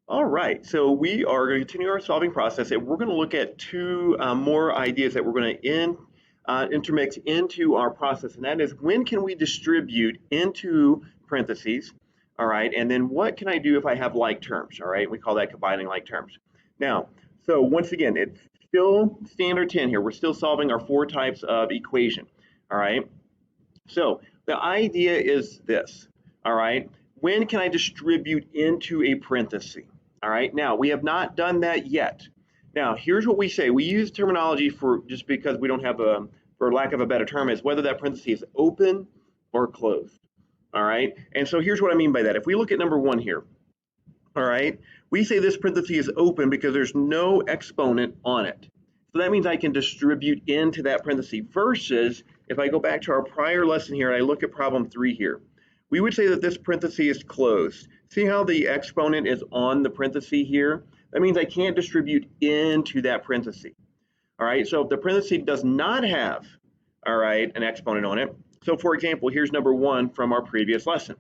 All right, so we are going to continue our solving process, and we're going to look at two more ideas that we're going to intermix into our process, and that is when can we distribute into parentheses, all right, and then what can I do if I have like terms, all right? We call that combining like terms. Now, so once again, it's still standard 10 here. We're still solving our four types of equation, all right? So the idea is this, all right? When can I distribute into a parenthesis? All right, now we have not done that yet. Now, here's what we say. We use terminology for just because we don't have a, for lack of a better term, is whether that parenthesis is open or closed. All right, and so here's what I mean by that. If we look at number one here, all right, we say this parenthesis is open because there's no exponent on it. So that means I can distribute into that parenthesis versus if I go back to our prior lesson here and I look at problem 3 here, we would say that this parenthesis is closed. See how the exponent is on the parenthesis here? That means I can't distribute into that parenthesis. All right, so if the parenthesis does not have, all right, an exponent on it, so for example, here's number 1 from our previous lesson.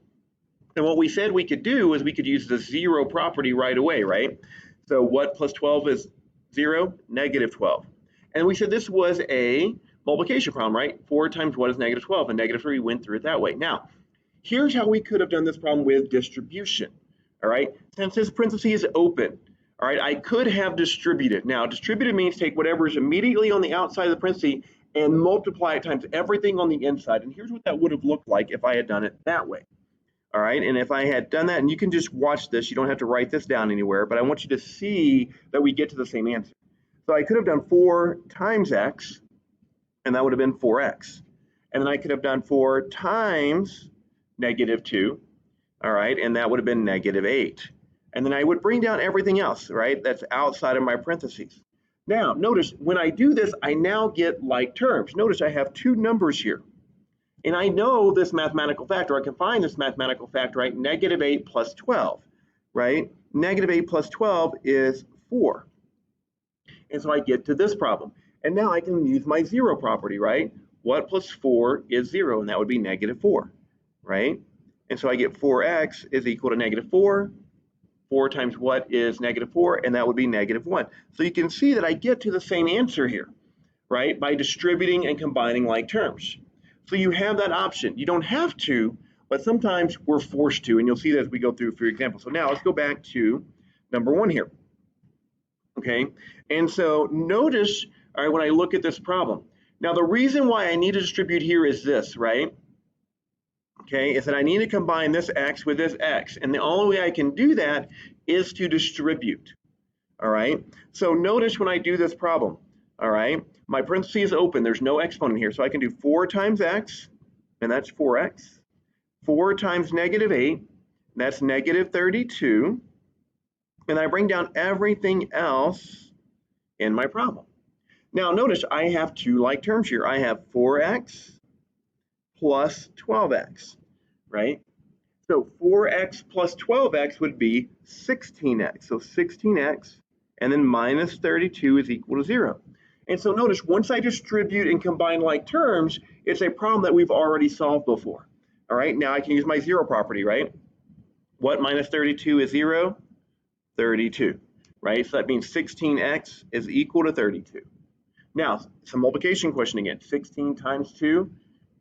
And what we said we could do is we could use the 0 property right away, right? So what plus 12 is 0? Negative 12. And we said this was a multiplication problem, right? 4 times what is negative 12? And negative 3, we went through it that way. Now, here's how we could have done this problem with distribution, all right? Since this parenthesis is open, all right, I could have distributed. Now, distributed means take whatever is immediately on the outside of the parenthesis and multiply it times everything on the inside. And here's what that would have looked like if I had done it that way. All right, and if I had done that, and you can just watch this, you don't have to write this down anywhere, but I want you to see that we get to the same answer. So I could have done 4 times x, and that would have been 4x. And then I could have done 4 times negative 2, all right, and that would have been negative 8. And then I would bring down everything else, right, that's outside of my parentheses. Now, notice when I do this, I now get like terms. Notice I have 2 numbers here. And I know this mathematical factor. I can find this mathematical factor, right? Negative 8 plus 12, right? Negative 8 plus 12 is 4. And so I get to this problem. And now I can use my 0 property, right? What plus 4 is 0? And that would be negative 4, right? And so I get 4x is equal to negative 4. 4 times what is negative 4? And that would be negative 1. So you can see that I get to the same answer here, right? By distributing and combining like terms. So you have that option. You don't have to, but sometimes we're forced to, and you'll see that as we go through for example. So now let's go back to number 1 here. Okay, and so notice, all right, when I look at this problem. Now the reason why I need to distribute here is this, right? Okay, is that I need to combine this x with this x, and the only way I can do that is to distribute. All right, so notice when I do this problem, all right, my parenthesis is open. There's no exponent here. So I can do 4 times x, and that's 4x. 4 times negative 8, that's negative 32. And I bring down everything else in my problem. Now notice I have 2 like terms here. I have 4x plus 12x, right? So 4x plus 12x would be 16x. So 16x and then minus 32 is equal to 0. And so notice, once I distribute and combine like terms, it's a problem that we've already solved before. All right, now I can use my 0 property, right? What minus 32 is 0? 32, right? So that means 16x is equal to 32. Now, it's a multiplication question again. 16 times 2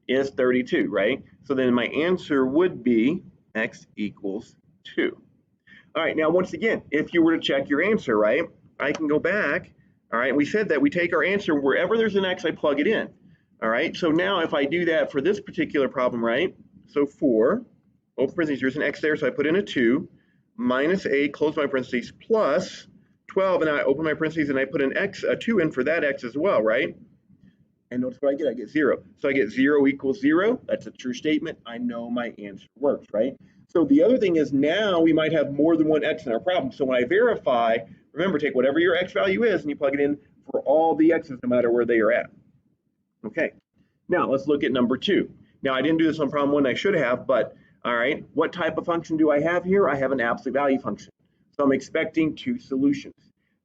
is 32, right? So then my answer would be x equals 2. All right, now once again, if you were to check your answer, right, I can go back. All right, we said that we take our answer wherever there's an x, I plug it in. All right, so now if I do that for this particular problem, right, so 4, open parentheses, there's an x there, so I put in a 2, minus 8, close my parentheses, plus 12, and I open my parentheses and I put an x, a 2 in for that x as well, right? And notice what I get. I get 0. So I get 0 equals 0. That's a true statement. I know my answer works, right? So the other thing is now we might have more than one x in our problem. So when I verify, remember, take whatever your x value is and you plug it in for all the x's no matter where they are at. Okay, now let's look at number 2. Now I didn't do this on problem 1, I should have, but all right, what type of function do I have here? I have an absolute value function. So I'm expecting 2 solutions.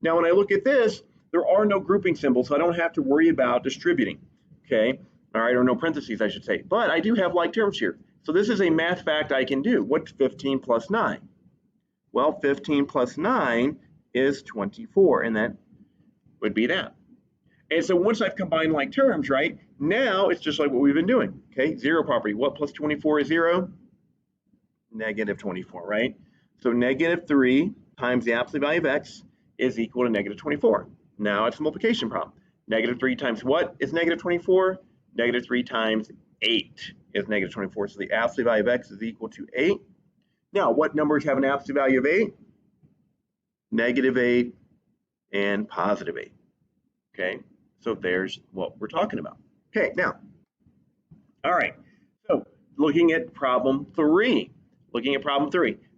Now when I look at this, there are no grouping symbols, so I don't have to worry about distributing, okay? All right, or no parentheses, I should say. But I do have like terms here. So this is a math fact I can do. What's 15 plus 9? Well, 15 plus 9 is 24, and that would be that. And so once I've combined like terms, right, now it's just like what we've been doing, okay? Zero property. What plus 24 is 0? Negative 24, right? So negative 3 times the absolute value of x is equal to negative 24. Now it's a multiplication problem. Negative 3 times what is negative 24? Negative 3 times 8 is negative 24. So the absolute value of x is equal to 8. Now, what numbers have an absolute value of 8? Negative 8 and positive 8. Okay, so there's what we're talking about. Okay, now, all right, so looking at problem 3.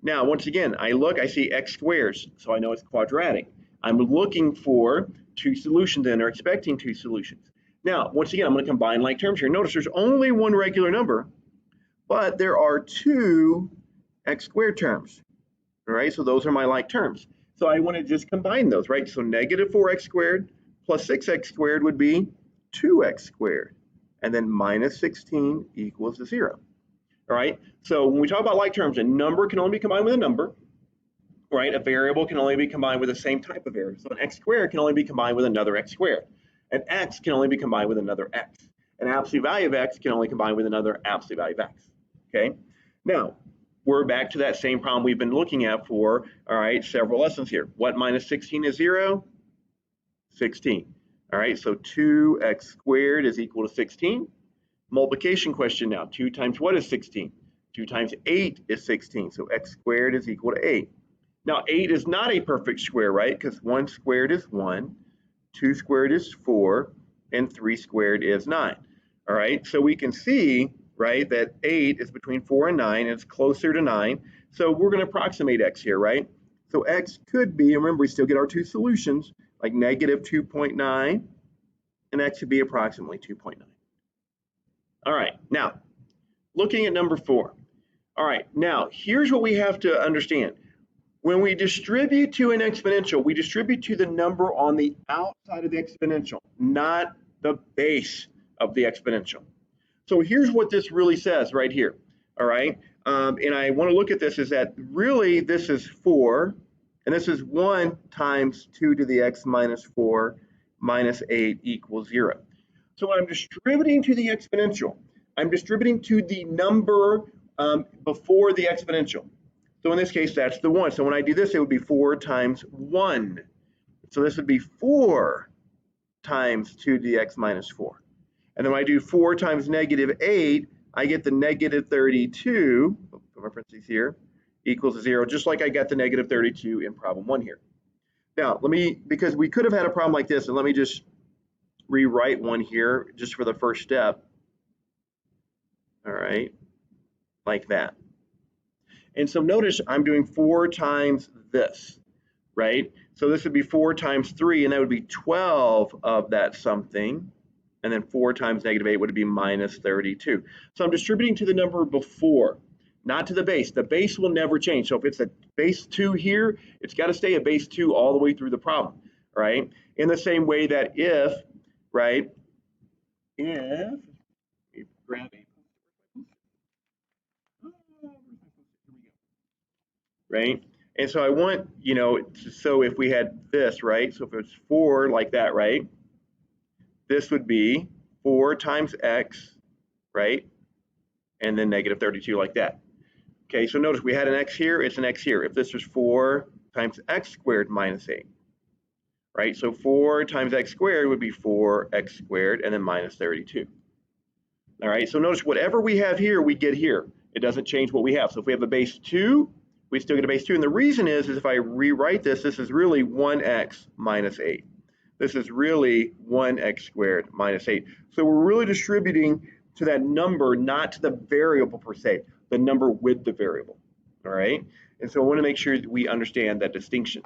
Now, once again, I see x squares, so I know it's quadratic. I'm looking for two solutions and are expecting two solutions. Now, once again, I'm going to combine like terms here. Notice there's only one regular number, but there are two x squared terms. All right, so those are my like terms. So I want to just combine those, right? So negative 4x squared plus 6x squared would be 2x squared. And then minus 16 equals 0. All right, so when we talk about like terms, a number can only be combined with a number, right? A variable can only be combined with the same type of variable. So an x squared can only be combined with another x squared. An x can only be combined with another x. An absolute value of x can only combine with another absolute value of x. Okay, now we're back to that same problem we've been looking at for, all right, several lessons here. What minus 16 is 0? 16. All right, so 2x squared is equal to 16. Multiplication question now. 2 times what is 16? 2 times 8 is 16. So x squared is equal to 8. Now 8 is not a perfect square, right? Because 1 squared is 1, 2 squared is 4, and 3 squared is 9. All right, so we can see, right, that 8 is between 4 and 9, and it's closer to 9. So we're going to approximate x here, right? So x could be, remember we still get our two solutions, like negative 2.9, and x would be approximately 2.9. All right, now, looking at number 4. All right, now, here's what we have to understand. When we distribute to an exponential, we distribute to the number on the outside of the exponential, not the base of the exponential. So here's what this really says right here, all right? And I want to look at this is that really this is 4, and this is 1 times 2 to the x minus 4 minus 8 equals 0. So when I'm distributing to the exponential, I'm distributing to the number before the exponential. So in this case, that's the 1. So when I do this, it would be 4 times 1. So this would be 4 times 2 to the x minus 4. And then when I do 4 times negative 8, I get the negative 32, put my parentheses here, equals 0, just like I got the negative 32 in problem 1 here. Now, because we could have had a problem like this, and let me just rewrite one here just for the first step. All right, like that. And so notice I'm doing 4 times this, right? So this would be 4 times 3, and that would be 12 of that something. And then 4 times negative 8 would be minus 32. So I'm distributing to the number before, not to the base. The base will never change. So if it's a base 2 here, it's got to stay a base 2 all the way through the problem, right? In the same way that if, right, if, grab a, right? And so I want, so if we had this, right? So if it's 4 like that, right? This would be 4 times x, right? And then negative 32 like that. Okay, so notice we had an x here, it's an x here. If this was 4 times x squared minus 8, right? So 4 times x squared would be 4x squared and then minus 32. All right, so notice whatever we have here, we get here. It doesn't change what we have. So if we have a base 2, we still get a base 2. And the reason is if I rewrite this, this is really 1x minus 8. This is really 1x squared minus 8. So we're really distributing to that number, not to the variable per se, the number with the variable, all right? And so I want to make sure that we understand that distinction,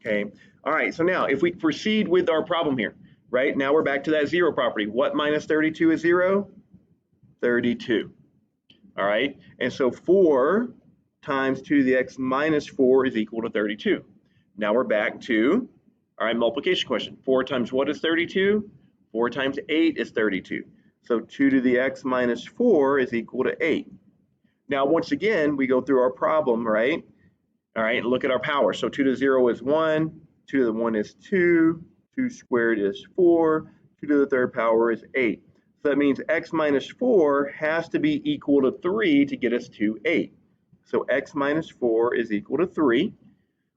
okay? All right, so now if we proceed with our problem here, right? Now we're back to that 0 property. What minus 32 is 0? 32, all right? And so 4 times 2 to the x minus 4 is equal to 32. Now we're back to, all right, multiplication question. 4 times what is 32? 4 times 8 is 32. So 2 to the x minus 4 is equal to 8. Now, once again, we go through our problem, right? All right, look at our power. So 2 to the 0 is 1, 2 to the 1 is 2, 2 squared is 4, 2 to the third power is 8. So that means x minus 4 has to be equal to 3 to get us to 8. So x minus 4 is equal to 3.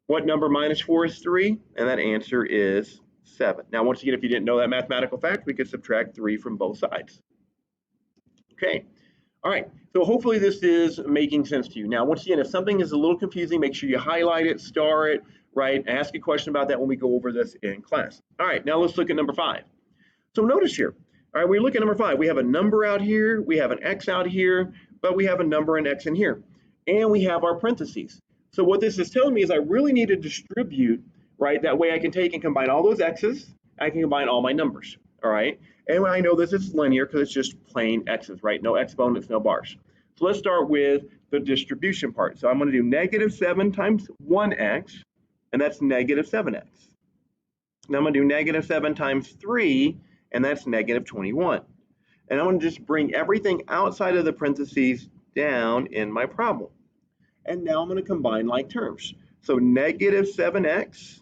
What number minus 4 is 3? And that answer is 7. Now, once again, if you didn't know that mathematical fact, we could subtract 3 from both sides. Okay. All right, so hopefully this is making sense to you. Now, once again, if something is a little confusing, make sure you highlight it, star it, right? Ask a question about that when we go over this in class. All right, now let's look at number 5. So notice here, all right, we look at number 5. We have a number out here, we have an x out here, but we have a number and x in here. And we have our parentheses. So what this is telling me is I really need to distribute, right? That way I can take and combine all those x's, I can combine all my numbers, all right? And I know this is linear because it's just plain x's, right? No exponents, no bars. So let's start with the distribution part. So I'm going to do negative 7 times 1x, and that's negative 7x. Now I'm going to do negative 7 times 3, and that's negative 21. And I'm going to just bring everything outside of the parentheses down in my problem. And now I'm going to combine like terms. So negative 7x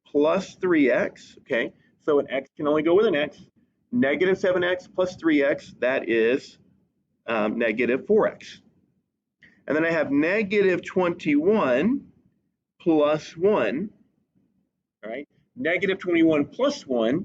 plus 3x, okay? So an x can only go with an x. Negative 7x plus 3x, that is negative 4x. And then I have negative 21 plus 1, all right? Negative 21 plus 1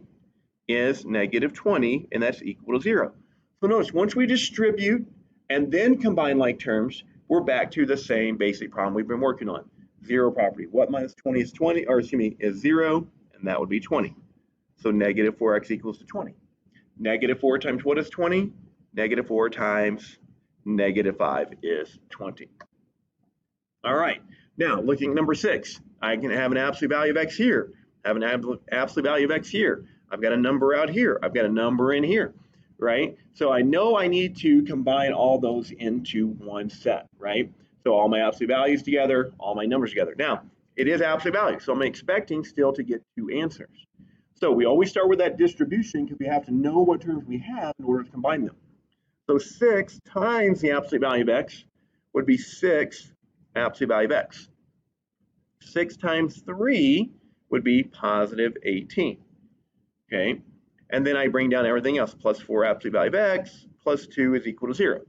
is negative 20, and that's equal to 0. So notice, once we distribute and then combine like terms, we're back to the same basic problem we've been working on. 0 property. What minus 20 is 20, or excuse me, is 0, and that would be 20. So negative 4x equals to 20. Negative 4 times what is 20? Negative 4 times negative 5 is 20. All right, now looking at number 6, I can have an absolute value of x here, have an absolute value of x here. I've got a number out here, I've got a number in here, right? So I know I need to combine all those into one set, right? So all my absolute values together, all my numbers together. Now, it is absolute value, so I'm expecting still to get 2 answers. So we always start with that distribution because we have to know what terms we have in order to combine them. So 6 times the absolute value of x would be 6 absolute value of x. 6 times 3 would be positive 18. Okay, and then I bring down everything else. Plus 4 absolute value of x plus 2 is equal to 0.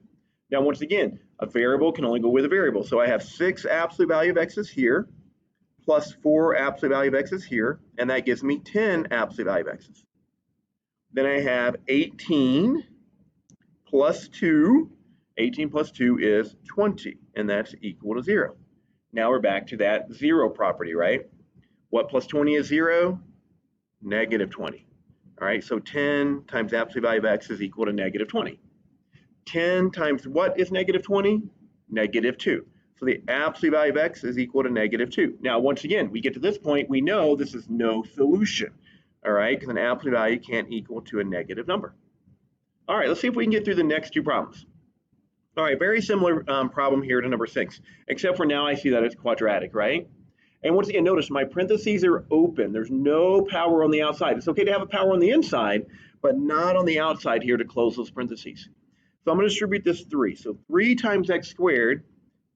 Now, once again, a variable can only go with a variable. So I have 6 absolute value of x's here, plus 4 absolute value of x's here, and that gives me 10 absolute value of x's. Then I have 18 plus 2. 18 plus 2 is 20, and that's equal to 0. Now we're back to that 0 property, right? What plus 20 is 0? Negative 20. All right, so 10 times absolute value of x is equal to negative 20. 10 times what is negative 20? Negative 2. So the absolute value of x is equal to negative 2. Now, once again, we get to this point, we know this is no solution, all right, because an absolute value can't equal to a negative number. All right, let's see if we can get through the next 2 problems. All right, very similar problem here to number 6, except for now I see that it's quadratic, right? And once again, notice my parentheses are open. There's no power on the outside. It's okay to have a power on the inside, but not on the outside here to close those parentheses. So I'm going to distribute this 3. So 3 times x squared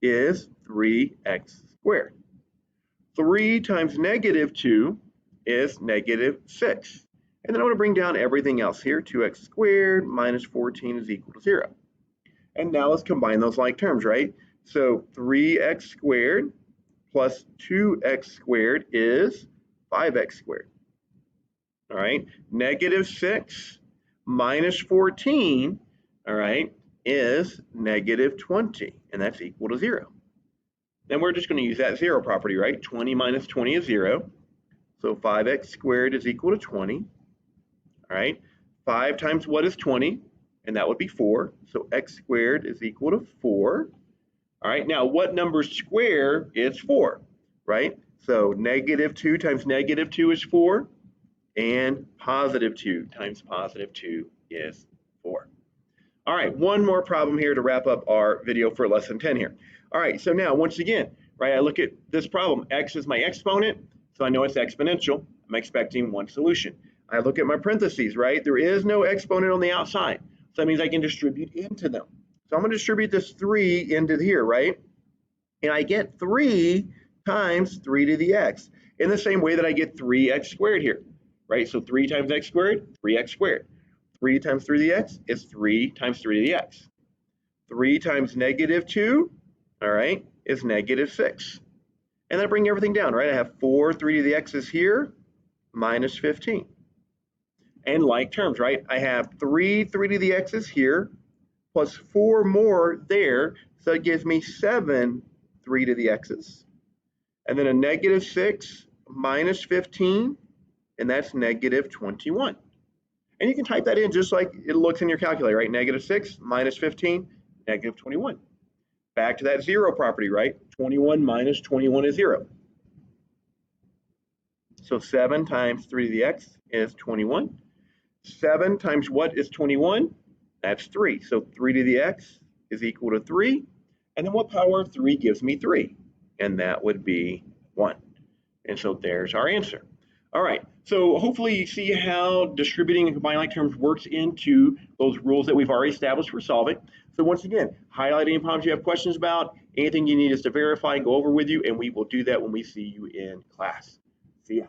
is 3x squared. 3 times negative 2 is negative 6. And then I'm going to bring down everything else here. 2x squared minus 14 is equal to 0. And now let's combine those like terms, right? So 3x squared plus 2x squared is 5x squared. All right, negative 6 minus 14, all right, is negative 20, and that's equal to 0. Then we're just going to use that 0 property, right? 20 minus 20 is 0. So 5x squared is equal to 20. All right, 5 times what is 20? And that would be 4. So x squared is equal to 4. All right, now what number square is 4, right? So negative 2 times negative 2 is 4, and positive 2 times positive 2 is 4. All right, one more problem here to wrap up our video for lesson 10 here. All right, so now once again, right, I look at this problem. X is my exponent, so I know it's exponential. I'm expecting one solution. I look at my parentheses, right? There is no exponent on the outside, so that means I can distribute into them. So I'm going to distribute this 3 into here, right? And I get 3 times 3 to the x, in the same way that I get 3x squared here, right? So 3 times x squared, 3x squared. 3 times 3 to the x is 3 times 3 to the x. 3 times negative 2, all right, is negative 6. And then I bring everything down, right? I have 4 3 to the x's here, minus 15. And like terms, right? I have 3 3 to the x's here, plus 4 more there, so it gives me 7 3 to the x's. And then a negative 6 minus 15, and that's negative 21. And you can type that in just like it looks in your calculator, right? Negative 6 minus 15, negative 21. Back to that zero property, right? 21 minus 21 is 0. So 7 times 3 to the x is 21. 7 times what is 21? That's 3. So 3 to the x is equal to 3. And then what power of 3 gives me 3? And that would be 1. And so there's our answer. All right, so hopefully you see how distributing and combining like terms works into those rules that we've already established for solving. So once again, highlight any problems you have questions about, anything you need us to verify and go over with you, and we will do that when we see you in class. See ya.